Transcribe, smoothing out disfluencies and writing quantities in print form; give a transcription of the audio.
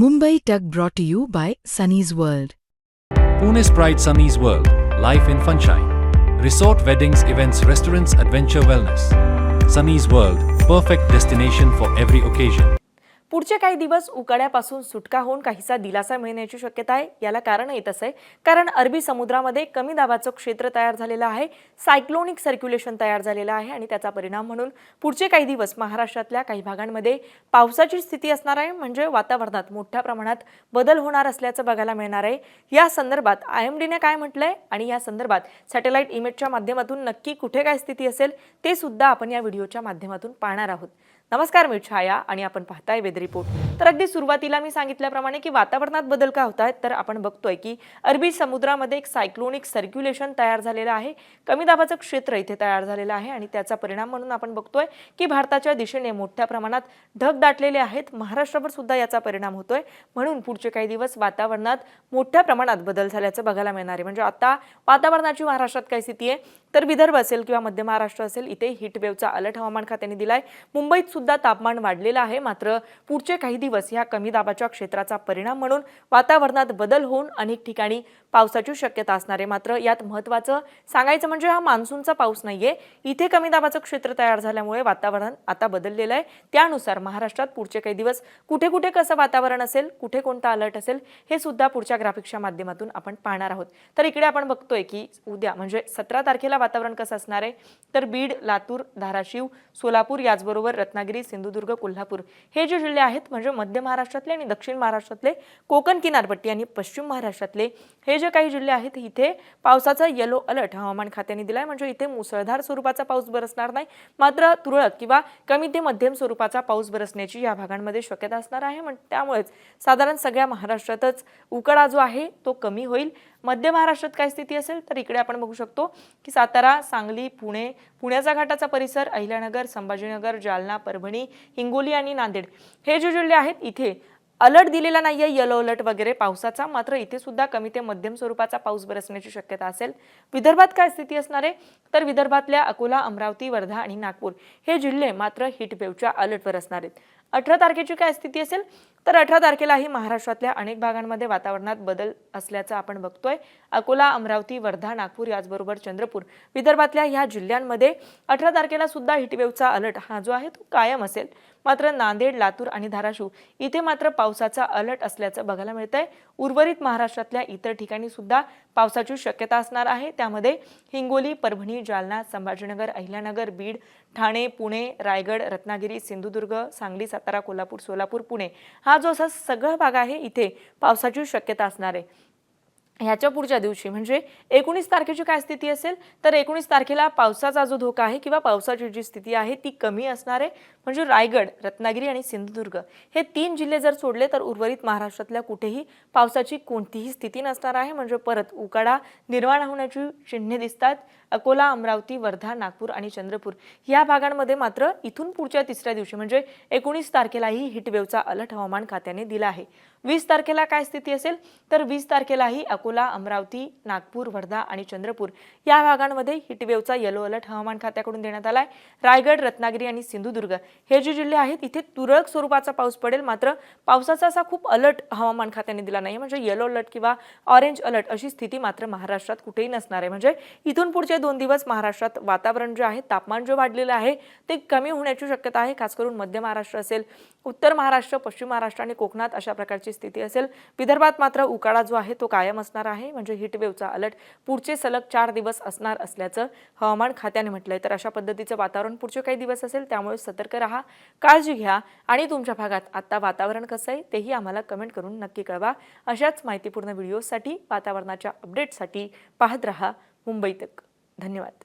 Mumbai Tug brought to you by Sunny's World. Pune's Pride Sunny's World, Life in Funshine. Resort weddings, events, restaurants, adventure wellness. Sunny's World, perfect destination for every occasion. पुढचे काही दिवस उकाड्यापासून सुटका होऊन काहीसा दिलासा मिळण्याची शक्यता आहे। याला कारण येत आहे कारण अरबी समुद्रामध्ये कमी दाबाचं क्षेत्र तयार झालेलं आहे, सायक्लोनिक सर्क्युलेशन तयार झालेलं आहे आणि त्याचा परिणाम म्हणून पुढचे काही दिवस महाराष्ट्रातल्या काही भागांमध्ये पावसाची स्थिती असणार आहे। म्हणजे वातावरणात मोठ्या प्रमाणात बदल होणार असल्याचं बघायला मिळणार आहे। या संदर्भात आयएमडीने काय म्हटलंय आणि या संदर्भात सॅटेलाइट इमेजच्या माध्यमातून नक्की कुठे काय स्थिती असेल ते सुद्धा आपण या व्हिडिओच्या माध्यमातून पाहणार आहोत। नमस्कार, मी छाया आणि आपण पाहताय वेदर रिपोर्ट। तर अगदी सुरुवातीला मी सांगितल्याप्रमाणे की वातावरणात बदल का होत आहेत, तर आपण बघतोय की अरबी समुद्रामध्ये एक सायक्लोनिक सर्क्युलेशन तयार झालेलं आहे, कमी दाबाचं क्षेत्र इथे तयार झालेलं आहे आणि त्याचा परिणाम म्हणून आपण बघतोय की भारताच्या दिशेने मोठ्या प्रमाणात ढग दाटलेले आहेत। महाराष्ट्रावर सुद्धा याचा परिणाम होतोय, म्हणून पुढचे काही दिवस वातावरणात मोठ्या प्रमाणात बदल झाल्याचं बघायला मिळणार आहे। म्हणजे आता वातावरणाची महाराष्ट्रात काय स्थिती आहे, तर विदर्भ असेल किंवा मध्य महाराष्ट्र असेल, इथे हीट वेव्हचा अलर्ट हवामान खात्याने दिलाय। मुंबईत सुद्धा तापमान वाढलेलं आहे, मात्र पुढचे काही दिवस ह्या कमी दाबाच्या क्षेत्राचा परिणाम म्हणून वातावरणात बदल होऊन अनेक ठिकाणी पावसाची शक्यता असणार आहे। मात्र यात महत्त्वाचं सांगायचं म्हणजे हा मान्सूनचा पाऊस नाहीये, इथे कमी दाबाचं क्षेत्र तयार झाल्यामुळे वातावरण आता बदललेलं आहे। त्यानुसार महाराष्ट्रात पुढचे काही दिवस कुठे कुठे कसं वातावरण असेल, कुठे कोणता अलर्ट असेल, हे सुद्धा पुढच्या ग्राफिक्सच्या माध्यमातून आपण पाहणार आहोत। तर इकडे आपण बघतोय की उद्या म्हणजे 17 तारखेला वातावरण कसं असणार आहे, तर बीड, लातूर, धाराशिव, सोलापूर याचबरोबर रत्नागिरी, सिंधुदुर्ग, कोल्हापूर हे जे जिल्हे आहेत म्हणजे मध्य महाराष्ट्रातले आणि दक्षिण महाराष्ट्रातले, कोकण किनारपट्टी आणि पश्चिम महाराष्ट्रातले हे जे काही जिल्हे आहेत, इथे पावसाचा येलो अलर्ट हवामान खात्याने दिलाय। म्हणजे इथे मुसळधार स्वरूपाचा पाऊस बरसणार नाही, मात्र तुरळक किंवा कमी ते मध्यम स्वरूपाचा पाऊस बरसण्याची या भागांमध्ये शक्यता असणार आहे। त्यामुळेच साधारण सगळ्या महाराष्ट्रातच उकाडा जो आहे तो कमी होईल। मध्य महाराष्ट्रात काय स्थिती असेल, तर इकडे आपण बघू शकतो की सातारा, सांगली, पुणे, पुण्याचा घाटाचा परिसर, अहिल्यानगर, संभाजीनगर, जालना, परभणी, हिंगोली आणि नांदेड हे जे जिल्हे आहेत, इथे अलर्ट दिलेला नाहीये येलो अलर्ट वगैरे पावसाचा, मात्र इथे सुद्धा कमी ते मध्यम स्वरूपाचा पाऊस बरसण्याची शक्यता असेल। विदर्भात काय स्थिती असणार आहे, तर विदर्भातल्या अकोला, अमरावती, वर्धा आणि नागपूर हे जिल्हे मात्र हीट वेव्हच्या अलर्टवर असणार आहेत। 18 तारखेची काय स्थिती असेल, तर 18 तारखेलाही महाराष्ट्रातल्या अनेक भागांमध्ये वातावरणात बदल असल्याचं आपण बघतोय। अकोला, अमरावती, वर्धा, नागपूर याचबरोबर चंद्रपूर विदर्भातल्या ह्या जिल्ह्यांमध्ये 18 तारखेला सुद्धा हीट वेव्हचा अलर्ट हा जो आहे तो कायम असेल। मात्र नांदेड, लातूर आणि धाराशिव इथे मात्र पावसाचा अलर्ट असल्याचं बघायला मिळतंय। उर्वरित महाराष्ट्रातल्या इतर ठिकाणी सुद्धा पावसाची शक्यता असणार आहे। त्यामध्ये हिंगोली, परभणी, जालना, संभाजीनगर, अहिल्यानगर, बीड, ठाणे, पुणे, रायगड, रत्नागिरी, सिंधुदुर्ग, सांगली, सातारा, कोल्हापूर, सोलापूर, पुणे हा जो असा सगळा भाग आहे, इथे पावसाची शक्यता असणार आहे। ह्याच्या पुढच्या दिवशी म्हणजे 19 तारखेची काय स्थिती असेल, तर 19 तारखेला पावसाचा जो धोका आहे किंवा पावसाची जी स्थिती आहे ती कमी असणार आहे। म्हणजे रायगड, रत्नागिरी आणि सिंधुदुर्ग हे 3 जिल्हे जर सोडले तर उर्वरित महाराष्ट्रातल्या कुठेही पावसाची कोणतीही स्थिती नसणार आहे। म्हणजे परत उकाडा निर्माण होण्याची चिन्हे दिसतात। अकोला, अमरावती, वर्धा, नागपूर आणि चंद्रपूर या भागांमध्ये मात्र इथून पुढच्या तिसऱ्या दिवशी म्हणजे 19 तारखेलाही हीट वेव्हचा अलर्ट हवामान खात्याने दिला आहे। 20 तारखेला काय स्थिती असेल, तर 20 तारखेलाही अकोला, अमरावती, नागपूर, वर्धा आणि चंद्रपूर या भागांमध्ये हीट वेव्हचा येलो अलर्ट हवामान खात्याकडून देण्यात आलाय। रायगड, रत्नागिरी आणि सिंधुदुर्ग हे जे जिल्हे आहेत, इथे तुरळक स्वरूपाचा पाऊस पडेल, मात्र पावसाचा असा खूप अलर्ट हवामान खात्याने दिला नाही। म्हणजे येलो अलर्ट किंवा ऑरेंज अलर्ट अशी स्थिती मात्र महाराष्ट्रात कुठेही नसणार आहे। म्हणजे इथून पुढचे 2 दिवस महाराष्ट्रात वातावरण जे आहे, तापमान जे वाढलेलं आहे ते कमी होण्याची शक्यता आहे। खास करून मध्य महाराष्ट्र असेल, उत्तर महाराष्ट्र, पश्चिम महाराष्ट्र आणि कोकणात अशा प्रकारची स्थिती असेल। विदर्भात मात्र उकाडा जो आहे तो कायम असणार आहे। म्हणजे हीट वेव्हचा अलर्ट पुढचे सलग 4 दिवस असणार असल्याचं हवामान खात्याने म्हटलंय। तर अशा पद्धतीचं वातावरण पुढचे काही दिवस असेल, त्यामुळे सतर्क राहा, काळजी घ्या आणि तुमच्या भागात आता वातावरण कसं आहे तेही आम्हाला कमेंट करून नक्की कळवा। अशाच माहितीपूर्ण व्हिडिओसाठी, वातावरणाच्या अपडेटसाठी पाहत रहा मुंबई तक। धन्यवाद।